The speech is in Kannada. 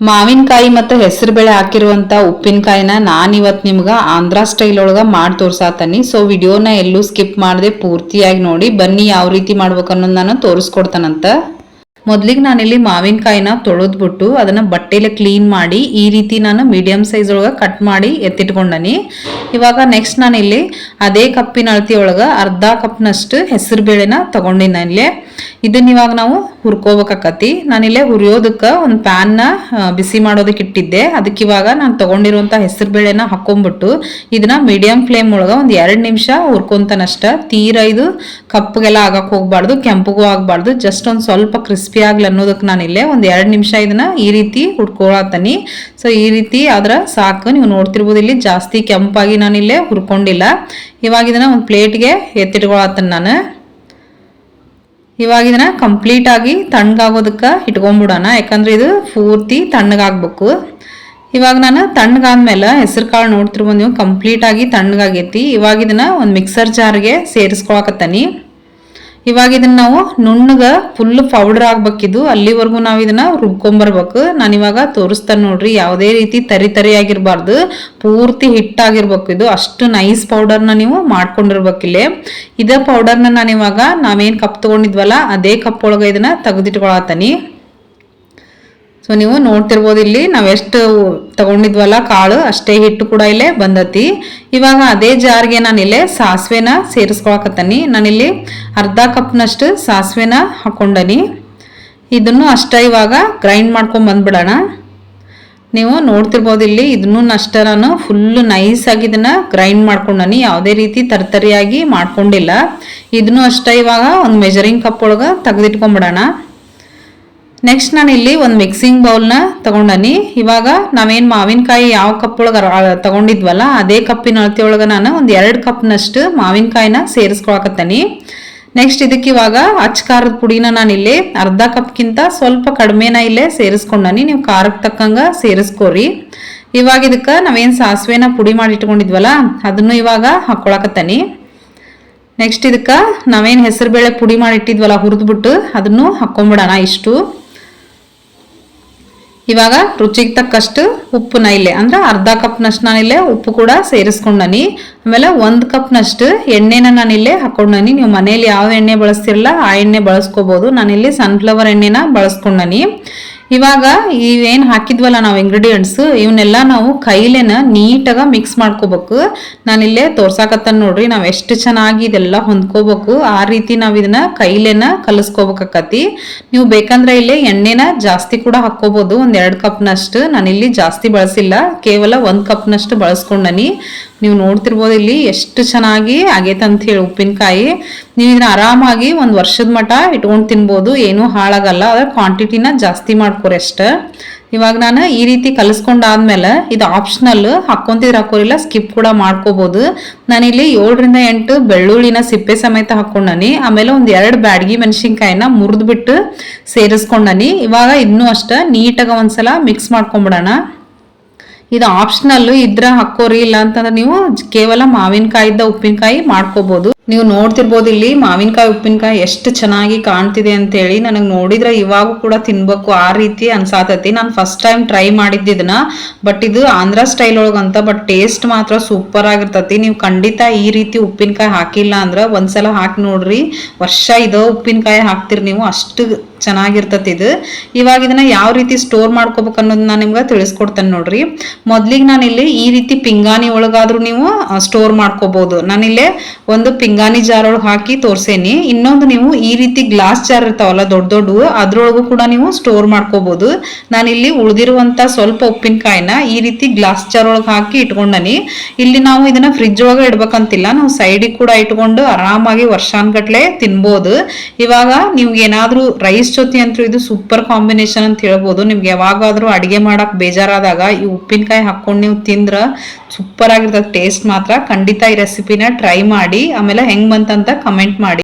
ಮಾವಿನಕಾಯಿ ಮತ್ತು ಹೆಸರು ಬೇಳೆ ಹಾಕಿರುವಂತ ಉಪ್ಪಿನಕಾಯಿನ ನಾನು ಇವತ್ತು ನಿಮ್ಗೆ ಆಂಧ್ರ ಸ್ಟೈಲ್ ಒಳಗ ಮಾಡಿ ತೋರ್ಸಾತನಿ. ಸೊ ವಿಡಿಯೋನ ಎಲ್ಲೂ ಸ್ಕಿಪ್ ಮಾಡದೆ ಪೂರ್ತಿಯಾಗಿ ನೋಡಿ. ಬನ್ನಿ ಯಾವ ರೀತಿ ಮಾಡ್ಬೇಕು ಅನ್ನೋದು ನಾನು ತೋರಿಸ್ಕೊಡ್ತಾನಂತ. ಮೊದ್ಲಿಗೆ ನಾನಿಲ್ಲಿ ಮಾವಿನಕಾಯಿನ ತೊಳೆದ್ಬಿಟ್ಟು ಅದನ್ನ ಬಟ್ಟೆಲೆ ಕ್ಲೀನ್ ಮಾಡಿ ಈ ರೀತಿ ನಾನು ಮೀಡಿಯಂ ಸೈಜ್ ಒಳಗ ಕಟ್ ಮಾಡಿ ಎತ್ತಿಟ್ಕೊಂಡನಿ. ಇವಾಗ ನೆಕ್ಸ್ಟ್ ನಾನಿಲ್ಲಿ ಅದೇ ಕಪ್ಪಿನ ಅಳತಿ ಒಳಗ ಅರ್ಧ ಕಪ್ನಷ್ಟು ಹೆಸರು ಬೇಳೆನ ತಗೊಂಡಿನ ಇಲ್ಲಿ. ಇದನ್ನ ಇವಾಗ ನಾವು ಹುರ್ಕೋಬೇಕಾಕತಿ. ನಾನಿಲ್ಲೇ ಹುರಿಯೋದಕ್ಕೆ ಒಂದು ಪ್ಯಾನ್ನ ಬಿಸಿ ಮಾಡೋದಕ್ಕೆ ಇಟ್ಟಿದ್ದೆ. ಅದಕ್ಕೆ ಇವಾಗ ನಾನು ತಗೊಂಡಿರುವಂತ ಹೆಸರು ಬೇಳೆನ ಹಾಕೊಂಡ್ಬಿಟ್ಟು ಇದನ್ನ ಮೀಡಿಯಂ ಫ್ಲೇಮ್ ಒಳಗ ಒಂದು 2 ನಿಮಿಷ ಹುರ್ಕೊಂತಾನಷ್ಟ. ತೀರಾ ಇದು ಕಪ್ಪಗೆಲ್ಲ ಆಗಕ್ ಹೋಗ್ಬಾರ್ದು, ಕೆಂಪಗೂ ಆಗ್ಬಾರ್ದು, ಜಸ್ಟ್ ಒಂದು ಸ್ವಲ್ಪ ಕ್ರಿಸ್ಪಿ ಆಗ್ಲಿ ಅನ್ನೋದಕ್ಕೆ ನಾನಿಲ್ಲೇ ಒಂದು 2 ನಿಮಿಷ ಇದನ್ನ ಈ ರೀತಿ ಹುರ್ಕೊಳತನಿ. ಸೊ ಈ ರೀತಿ ಆದ್ರೆ ಸಾಕು. ನೀವು ನೋಡ್ತಿರ್ಬೋದು ಇಲ್ಲಿ ಜಾಸ್ತಿ ಕೆಂಪಾಗಿ ನಾನಿಲ್ಲೇ ಹುರ್ಕೊಂಡಿಲ್ಲ. ಇವಾಗ ಇದನ್ನ ಒಂದು ಪ್ಲೇಟ್ಗೆ ಎತ್ತಿಟ್ಕೊಳತನ ನಾನು. ಇವಾಗ ಇದನ್ನ ಕಂಪ್ಲೀಟ್ ಆಗಿ ತಣ್ಣಗಾಗೋದಕ್ಕೆ ಇಟ್ಕೊಂಡ್ಬಿಡೋಣ, ಯಾಕಂದ್ರೆ ಇದು ಪೂರ್ತಿ ತಣ್ಣಗಾಗ್ಬೇಕು. ಇವಾಗ ನಾನು ತಣ್ಣಗಾದ್ಮೇಲೆ ಹೆಸರು ಕಾಳು ನೋಡ್ತಿರ್ಬೋದು ನೀವು ಕಂಪ್ಲೀಟ್ ಆಗಿ ತಣ್ಣಗಾಗೈತಿ. ಇವಾಗ ಇದನ್ನ ಒಂದು ಮಿಕ್ಸರ್ ಜಾರ್ಗೆ ಸೇರಿಸ್ಕೊಳಕತ್ತನಿ. ಇವಾಗ ಇದನ್ನ ನಾವು ನುಣ್ಣಗ ಫುಲ್ ಪೌಡರ್ ಆಗ್ಬೇಕಿದು, ಅಲ್ಲಿವರೆಗೂ ನಾವು ಇದನ್ನ ರುಬ್ಕೊಂಬರ್ಬೇಕು. ನಾನಿವಾಗ ತೋರಿಸ್ತಾನೆ ನೋಡ್ರಿ, ಯಾವುದೇ ರೀತಿ ತರಿ ಆಗಿರ್ಬಾರ್ದು, ಪೂರ್ತಿ ಹಿಟ್ಟಾಗಿರ್ಬೇಕು. ಇದು ಅಷ್ಟು ನೈಸ್ ಪೌಡರ್ನ ನೀವು ಮಾಡ್ಕೊಂಡಿರ್ಬೇಕಿಲ್ಲಿ. ಇದೇ ಪೌಡರ್ನ ನಾನಿವಾಗ ನಾವೇನು ಕಪ್ ತಗೊಂಡಿದ್ವಲ್ಲ ಅದೇ ಕಪ್ ಒಳಗೆ ಇದನ್ನ ತೆಗೆದಿಟ್ಕೊಳತನಿ. ಸೊ ನೀವು ನೋಡ್ತಿರ್ಬೋದು ಇಲ್ಲಿ ನಾವೆಷ್ಟು ತಗೊಂಡಿದ್ವಲ್ಲ ಕಾಳು ಅಷ್ಟೇ ಹಿಟ್ಟು ಕೂಡ ಇಲ್ಲೇ ಬಂದತಿ. ಇವಾಗ ಅದೇ ಜಾರ್ಗೆ ನಾನಿಲ್ಲೇ ಸಾಸಿವೆನ ಸೇರಿಸ್ಕೊಳಕತ್ತನಿ. ನಾನಿಲ್ಲಿ ಅರ್ಧ ಕಪ್ನಷ್ಟು ಸಾಸಿವೆನ ಹಾಕೊಂಡನಿ. ಇದನ್ನು ಅಷ್ಟೇ ಇವಾಗ ಗ್ರೈಂಡ್ ಮಾಡ್ಕೊಂಡ್ ಬಂದ್ಬಿಡೋಣ. ನೀವು ನೋಡ್ತಿರ್ಬೋದು ಇಲ್ಲಿ ಇದನ್ನು ಅಷ್ಟೇ ನಾನು ಫುಲ್ ನೈಸ್ ಆಗಿ ಇದನ್ನ ಗ್ರೈಂಡ್ ಮಾಡ್ಕೊಂಡನಿ, ಯಾವುದೇ ರೀತಿ ತರ್ತರಿಯಾಗಿ ಮಾಡ್ಕೊಂಡಿಲ್ಲ. ಇದನ್ನು ಅಷ್ಟೇ ಇವಾಗ ಒಂದು ಮೆಜರಿಂಗ್ ಕಪ್ ಒಳಗೆ ತೆಗೆದಿಟ್ಕೊಂಡ್ಬಿಡೋಣ. ನೆಕ್ಸ್ಟ್ ನಾನು ಇಲ್ಲಿ ಒಂದು ಮಿಕ್ಸಿಂಗ್ ಬೌಲ್ನ ತಗೊಂಡನಿ. ಇವಾಗ ನಾವೇನು ಮಾವಿನಕಾಯಿ ಯಾವ ಕಪ್ ಒಳಗೆ ತಗೊಂಡಿದ್ವಲ್ಲ ಅದೇ ಕಪ್ಪಿನ ಅಳತೆ ಒಳಗೆ ನಾನು ಒಂದು 2 ಕಪ್ನಷ್ಟು ಮಾವಿನಕಾಯಿನ ಸೇರಿಸ್ಕೊಳಕತ್ತನಿ. ನೆಕ್ಸ್ಟ್ ಇದಕ್ಕೆ ಇವಾಗ ಖಾರದ ಪುಡಿನ ನಾನಿಲ್ಲಿ ಅರ್ಧ ಕಪ್ಗಿಂತ ಸ್ವಲ್ಪ ಕಡಿಮೆನ ಇಲ್ಲೇ ಸೇರಿಸ್ಕೊಂಡನಿ. ನೀವು ಖಾರಕ್ಕೆ ತಕ್ಕಂಗ ಸೇರಿಸ್ಕೋರಿ. ಇವಾಗ ಇದಕ್ಕೆ ನಾವೇನು ಸಾಸಿವೆನ ಪುಡಿ ಮಾಡಿ ಇಟ್ಕೊಂಡಿದ್ವಲ್ಲ ಅದನ್ನು ಇವಾಗ ಹಾಕೊಳಕತ್ತನಿ. ನೆಕ್ಸ್ಟ್ ಇದಕ್ಕೆ ನಾವೇನು ಹೆಸರು ಬೇಳೆ ಪುಡಿ ಮಾಡಿ ಇಟ್ಟಿದ್ವಲ್ಲ ಹುರಿದ್ಬಿಟ್ಟು ಅದನ್ನು ಹಾಕೊಂಡ್ಬಿಡೋಣ ಇಷ್ಟು. ಇವಾಗ ರುಚಿಗೆ ತಕ್ಕಷ್ಟು ಉಪ್ಪುನ ಇಲ್ಲೇ ಅಂದ್ರೆ ಅರ್ಧ ಕಪ್ನಷ್ಟು ನಾನಿಲ್ಲೇ ಉಪ್ಪು ಕೂಡ ಸೇರಿಸ್ಕೊಂಡನಿ. ಆಮೇಲೆ 1 ಕಪ್ನಷ್ಟು ಎಣ್ಣೆನ ನಾನಿಲ್ಲೇ ಹಾಕೊಂಡನಿ. ನೀವು ಮನೇಲಿ ಯಾವ ಎಣ್ಣೆ ಬಳಸ್ತಿರಲ್ಲ ಆ ಎಣ್ಣೆ ಬಳಸ್ಕೋಬಹುದು. ನಾನಿಲ್ಲಿ ಸನ್ಫ್ಲವರ್ ಎಣ್ಣೆನ ಬಳಸ್ಕೊಂಡನಿ. ಇವಾಗ ಇವೇನು ಹಾಕಿದ್ವಲ್ಲ ನಾವು ಇಂಗ್ರೀಡಿಯೆಂಟ್ಸ್ ಇವನ್ನೆಲ್ಲ ನಾವು ಕೈಲೇನ ನೀಟಾಗ ಮಿಕ್ಸ್ ಮಾಡ್ಕೋಬೇಕು. ನಾನಿಲ್ಲೇ ತೋರ್ಸಾಕತ್ತನ್ ನೋಡ್ರಿ, ನಾವು ಎಷ್ಟು ಚೆನ್ನಾಗಿ ಇದೆಲ್ಲ ಹೊಂದ್ಕೋಬೇಕು ಆ ರೀತಿ ನಾವು ಇದನ್ನ ಕೈಲೇನ ಕಲಿಸ್ಕೋಬೇಕಾಕತಿ. ನೀವು ಬೇಕಂದ್ರೆ ಇಲ್ಲಿ ಎಣ್ಣೆನ ಜಾಸ್ತಿ ಕೂಡ ಹಾಕೋಬಹುದು, ಒಂದು 2 ಕಪ್ನಷ್ಟು. ನಾನಿಲ್ಲಿ ಜಾಸ್ತಿ ಬಳಸಿಲ್ಲ, ಕೇವಲ 1 ಕಪ್ನಷ್ಟು ಬಳಸ್ಕೊಂಡನಿ. ನೀವು ನೋಡ್ತಿರ್ಬೋದು ಇಲ್ಲಿ ಎಷ್ಟು ಚೆನ್ನಾಗಿ ಆಗೈತೆ ಅಂತ ಹೇಳಿ ಉಪ್ಪಿನಕಾಯಿ. ನೀವು ಇದನ್ನ ಆರಾಮಾಗಿ 1 ವರ್ಷದ ಮಟ್ಟ ಇಟ್ಕೊಂಡು ತಿನ್ಬೋದು, ಏನೂ ಹಾಳಾಗಲ್ಲ. ಅದ್ರ ಕ್ವಾಂಟಿಟಿನ ಜಾಸ್ತಿ ಮಾಡ್ಕೊರಿ ಅಷ್ಟೇ. ಇವಾಗ ನಾನು ಈ ರೀತಿ ಕಲಿಸ್ಕೊಂಡಾದ್ಮೇಲೆ ಇದು ಆಪ್ಷನಲ್, ಹಾಕೊಂತಿದ್ರೆ ಹಾಕೋರಿಲ್ಲ, ಸ್ಕಿಪ್ ಕೂಡ ಮಾಡ್ಕೋಬಹುದು. ನಾನಿಲ್ಲಿ 7 ರಿಂದ 8 ಬೆಳ್ಳುಳ್ಳಿನ ಸಿಪ್ಪೆ ಸಮೇತ ಹಾಕೊಂಡನಿ. ಆಮೇಲೆ ಒಂದು 2 ಬ್ಯಾಡಗಿ ಮೆಣಸಿನ್ಕಾಯಿನ ಮುರಿದ್ಬಿಟ್ಟು ಸೇರಿಸ್ಕೊಂಡನಿ. ಇವಾಗ ಇನ್ನೂ ಅಷ್ಟೇ ನೀಟಾಗ ಒಂದ್ಸಲ ಮಿಕ್ಸ್ ಮಾಡ್ಕೊಂಡ್ಬಿಡೋಣ. ಇದು ಆಪ್ಷನಲ್, ಇದ್ರ ಹಾಕೋರಿ, ಇಲ್ಲ ಅಂತಂದ್ರೆ ನೀವು ಕೇವಲ ಮಾವಿನಕಾಯಿದ್ದ ಉಪ್ಪಿನಕಾಯಿ ಮಾಡ್ಕೋಬಹುದು. ನೀವು ನೋಡ್ತಿರ್ಬೋದು ಇಲ್ಲಿ ಮಾವಿನಕಾಯಿ ಉಪ್ಪಿನಕಾಯಿ ಎಷ್ಟು ಚೆನ್ನಾಗಿ ಕಾಣ್ತಿದೆ ಅಂತೇಳಿ. ನನಗೆ ನೋಡಿದ್ರೆ ಇವಾಗೂ ಕೂಡ ತಿನ್ಬೇಕು ಆ ರೀತಿ ಅನ್ಸಾತತಿ. ನಾನು ಫಸ್ಟ್ ಟೈಮ್ ಟ್ರೈ ಮಾಡಿದ್ದಿದ್ದನ್ನ, ಬಟ್ ಇದು ಆಂಧ್ರ ಸ್ಟೈಲ್ ಒಳಗಂತ, ಬಟ್ ಟೇಸ್ಟ್ ಮಾತ್ರ ಸೂಪರ್ ಆಗಿರ್ತತಿ. ನೀವು ಖಂಡಿತ ಈ ರೀತಿ ಉಪ್ಪಿನಕಾಯಿ ಹಾಕಿಲ್ಲ ಅಂದ್ರೆ ಒಂದ್ಸಲ ಹಾಕಿ ನೋಡ್ರಿ, ವರ್ಷ ಇದೋ ಉಪ್ಪಿನಕಾಯಿ ಹಾಕ್ತಿರಿ ನೀವು, ಅಷ್ಟು ಚೆನ್ನಾಗಿರ್ತತಿ ಇದು. ಇವಾಗ ಇದನ್ನ ಯಾವ ರೀತಿ ಸ್ಟೋರ್ ಮಾಡ್ಕೋಬೇಕು ಅನ್ನೋದನ್ನ ನಾನು ನಿಮ್ಗೆ ತಿಳಿಸ್ಕೊಡ್ತೇನೆ ನೋಡ್ರಿ. ಮೊದ್ಲಿಗೆ ನಾನಿಲ್ಲಿ ಈ ರೀತಿ ಪಿಂಗಾಣಿ ಒಳಗಾದ್ರೂ ನೀವು ಸ್ಟೋರ್ ಮಾಡ್ಕೋಬಹುದು. ನಾನಿಲ್ಲೇ ಒಂದು ಪಿಂಗಾಣಿ ಜಾರ್ ಒಳಗೆ ಹಾಕಿ ತೋರ್ಸೇನಿ. ಇನ್ನೊಂದು ನೀವು ಈ ರೀತಿ ಗ್ಲಾಸ್ ಜಾರ್ ಇರ್ತಾವಲ್ಲ ದೊಡ್ಡ ದೊಡ್ಡವು, ಅದ್ರೊಳಗೂ ಕೂಡ ನೀವು ಸ್ಟೋರ್ ಮಾಡ್ಕೋಬಹುದು. ನಾನಿಲ್ಲಿ ಉಳಿದಿರುವಂತ ಸ್ವಲ್ಪ ಉಪ್ಪಿನಕಾಯಿನ ಈ ರೀತಿ ಗ್ಲಾಸ್ ಜಾರ್ ಒಳಗೆ ಹಾಕಿ ಇಟ್ಕೊಂಡನಿ. ಇಲ್ಲಿ ನಾವು ಇದನ್ನ ಫ್ರಿಜ್ ಒಳಗೆ ಇಡ್ಬೇಕಂತಿಲ್ಲ, ನಾವು ಸೈಡಿಗೆ ಕೂಡ ಇಟ್ಕೊಂಡು ಆರಾಮಾಗಿ ವರ್ಷಾನ್ಗಟ್ಲೆ ತಿನ್ಬೋದು. ಇವಾಗ ನಿಮ್ಗೆ ಏನಾದ್ರೂ ರೈಸ್ ಜೊತೆ ಅಂತೂ ಇದು ಸೂಪರ್ ಕಾಂಬಿನೇಷನ್ ಅಂತ ಹೇಳ್ಬೋದು. ನಿಮ್ಗೆ ಯಾವಾಗಾದ್ರೂ ಅಡಿಗೆ ಮಾಡಕ್ ಬೇಜಾರಾದಾಗ ಈ ಉಪ್ಪಿನಕಾಯಿ ಹಾಕೊಂಡು ನೀವು ತಿಂದ್ರ ಸೂಪರ್ ಆಗಿರ್ತದೆ ಟೇಸ್ಟ್ ಮಾತ್ರ. ಖಂಡಿತ ಈ ರೆಸಿಪಿನ ಟ್ರೈ ಮಾಡಿ, ಆಮೇಲೆ ಹೆಂಗ್ ಬಂತಂತ ಕಮೆಂಟ್ ಮಾಡಿ.